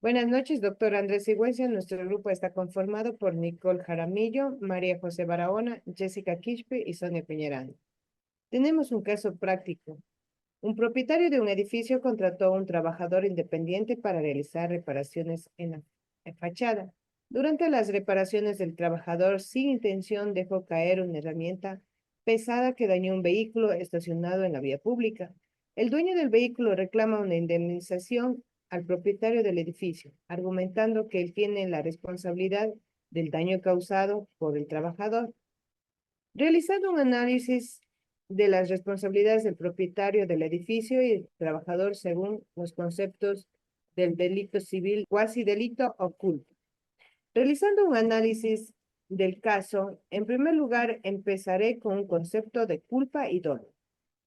Buenas noches, doctor Andrés Sigüenza. Nuestro grupo está conformado por Nicole Jaramillo, María José Barahona, Jessica Quispe y Sonia Peñarán. Tenemos un caso práctico. Un propietario de un edificio contrató a un trabajador independiente para realizar reparaciones en la fachada. Durante las reparaciones, el trabajador, sin intención, dejó caer una herramienta pesada que dañó un vehículo estacionado en la vía pública. El dueño del vehículo reclama una indemnización al propietario del edificio, argumentando que él tiene la responsabilidad del daño causado por el trabajador. Realizando un análisis de las responsabilidades del propietario del edificio y el trabajador según los conceptos del delito civil, cuasi delito o culpa. Realizando un análisis del caso, en primer lugar empezaré con un concepto de culpa y dolo.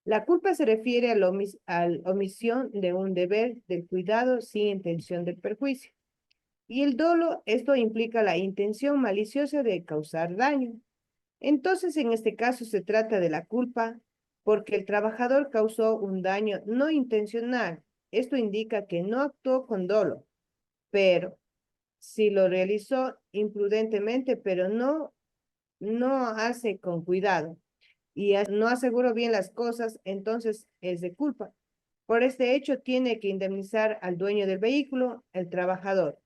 La culpa se refiere a la omisión de un deber del cuidado sin intención del perjuicio. Y el dolo, esto implica la intención maliciosa de causar daño. Entonces, en este caso se trata de la culpa porque el trabajador causó un daño no intencional. Esto indica que no actuó con dolo, pero si lo realizó imprudentemente, pero no hace con cuidado y no aseguró bien las cosas, entonces es de culpa. Por este hecho, tiene que indemnizar al dueño del vehículo, el trabajador,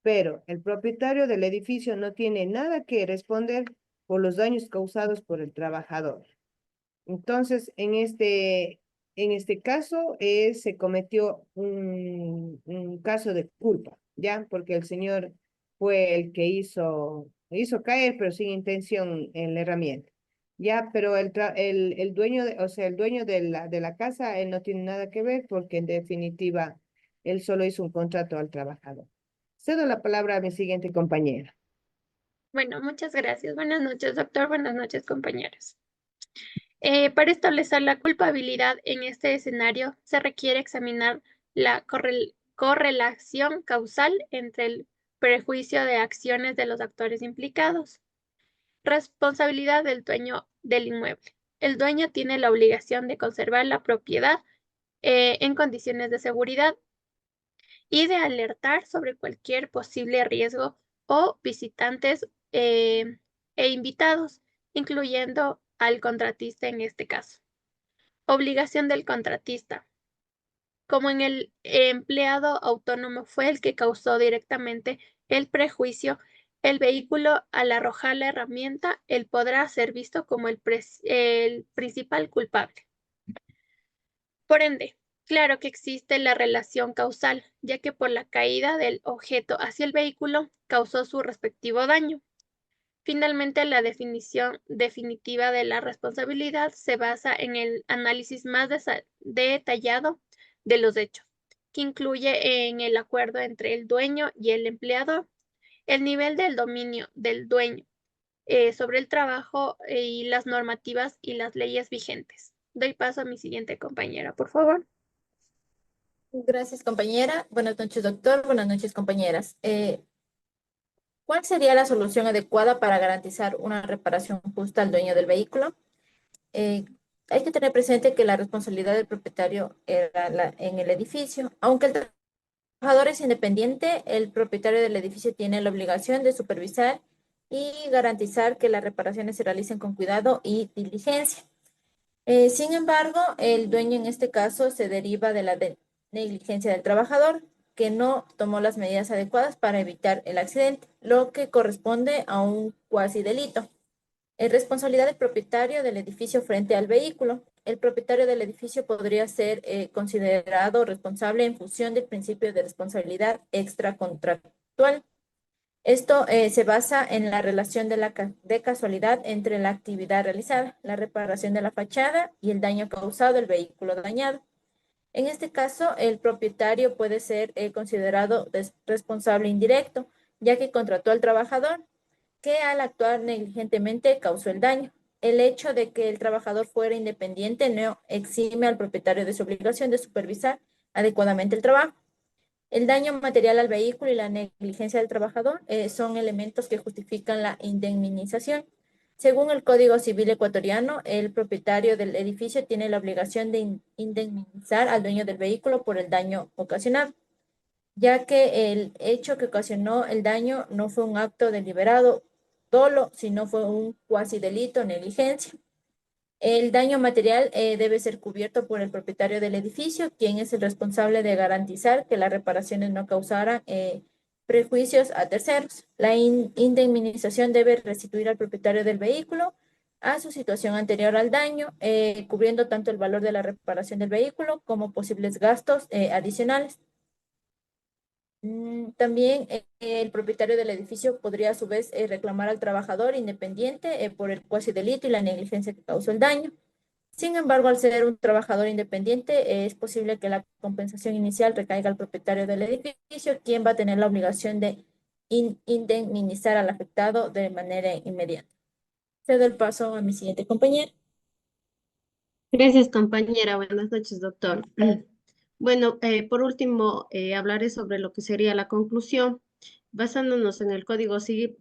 pero el propietario del edificio no tiene nada que responder por los daños causados por el trabajador. Entonces, en este caso, se cometió un caso de culpa, ¿ya? Porque el señor fue el que hizo caer, pero sin intención en la herramienta. Ya, pero el dueño, o sea, el dueño de la casa, él no tiene nada que ver porque en definitiva, él solo hizo un contrato al trabajador. Cedo la palabra a mi siguiente compañera. Bueno, muchas gracias. Buenas noches, doctor. Buenas noches, compañeros. Para establecer la culpabilidad en este escenario, se requiere examinar la correlación causal entre el prejuicio de acciones de los actores implicados. Responsabilidad del dueño del inmueble. El dueño tiene la obligación de conservar la propiedad en condiciones de seguridad y de alertar sobre cualquier posible riesgo o visitantes e invitados, incluyendo al contratista en este caso. Obligación del contratista. Como en el empleado autónomo fue el que causó directamente el prejuicio, el vehículo al arrojar la herramienta, él podrá ser visto como el principal culpable. Por ende, claro que existe la relación causal, ya que por la caída del objeto hacia el vehículo causó su respectivo daño. Finalmente, la definición definitiva de la responsabilidad se basa en el análisis más detallado de los hechos, que incluye en el acuerdo entre el dueño y el empleador, el nivel del dominio del dueño sobre el trabajo y las normativas y las leyes vigentes. Doy paso a mi siguiente compañera, por favor. Gracias, compañera. Buenas noches, doctor. Buenas noches, compañeras. ¿Cuál sería la solución adecuada para garantizar una reparación justa al dueño del vehículo? Eh, Hay que tener presente que la responsabilidad del propietario era en el edificio. Aunque el trabajador es independiente, el propietario del edificio tiene la obligación de supervisar y garantizar que las reparaciones se realicen con cuidado y diligencia. Sin embargo, el dueño en este caso se deriva de la negligencia del trabajador, que no tomó las medidas adecuadas para evitar el accidente, lo que corresponde a un cuasi delito. Es responsabilidad del propietario del edificio frente al vehículo. El propietario del edificio podría ser considerado responsable en función del principio de responsabilidad extracontractual. Esto se basa en la relación de casualidad entre la actividad realizada, la reparación de la fachada y el daño causado al vehículo dañado. En este caso, el propietario puede ser considerado responsable indirecto, ya que contrató al trabajador que al actuar negligentemente causó el daño. El hecho de que el trabajador fuera independiente no exime al propietario de su obligación de supervisar adecuadamente el trabajo. El daño material al vehículo y la negligencia del trabajador son elementos que justifican la indemnización. Según el Código Civil ecuatoriano, el propietario del edificio tiene la obligación de indemnizar al dueño del vehículo por el daño ocasionado. ya que el hecho que ocasionó el daño no fue un acto deliberado, dolo, sino fue un cuasi delito, negligencia. El daño material debe ser cubierto por el propietario del edificio, quien es el responsable de garantizar que las reparaciones no causaran prejuicios a terceros. La indemnización debe restituir al propietario del vehículo a su situación anterior al daño, cubriendo tanto el valor de la reparación del vehículo como posibles gastos adicionales. También el propietario del edificio podría a su vez reclamar al trabajador independiente por el cuasi delito y la negligencia que causó el daño. Sin embargo, al ser un trabajador independiente, es posible que la compensación inicial recaiga al propietario del edificio, quien va a tener la obligación de indemnizar al afectado de manera inmediata. Cedo el paso a mi siguiente compañero. Gracias, compañera. Buenas noches, doctor. Bueno, por último, hablaré sobre lo que sería la conclusión. Basándonos en el Código Civil,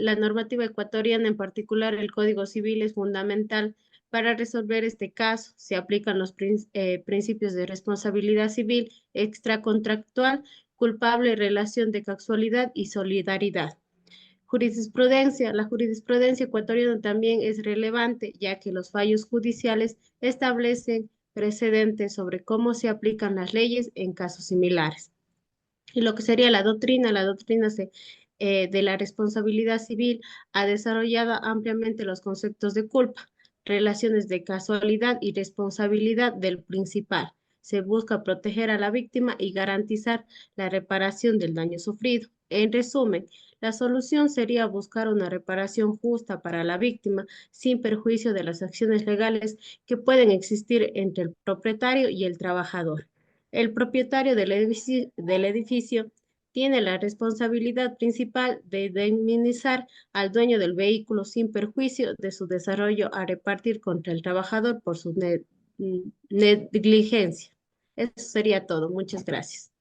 la normativa ecuatoriana, en particular el Código Civil, es fundamental para resolver este caso. Se aplican los principios de responsabilidad civil, extracontractual, culpable, relación de causalidad y solidaridad. La jurisprudencia ecuatoriana también es relevante, ya que los fallos judiciales establecen precedentes sobre cómo se aplican las leyes en casos similares. Y lo que sería la doctrina de la responsabilidad civil ha desarrollado ampliamente los conceptos de culpa, relaciones de casualidad y responsabilidad del principal. Se busca proteger a la víctima y garantizar la reparación del daño sufrido. En resumen, la solución sería buscar una reparación justa para la víctima sin perjuicio de las acciones legales que pueden existir entre el propietario y el trabajador. El propietario del edificio tiene la responsabilidad principal de indemnizar al dueño del vehículo sin perjuicio de su desarrollo a repartir contra el trabajador por su negligencia. Eso sería todo. Muchas gracias.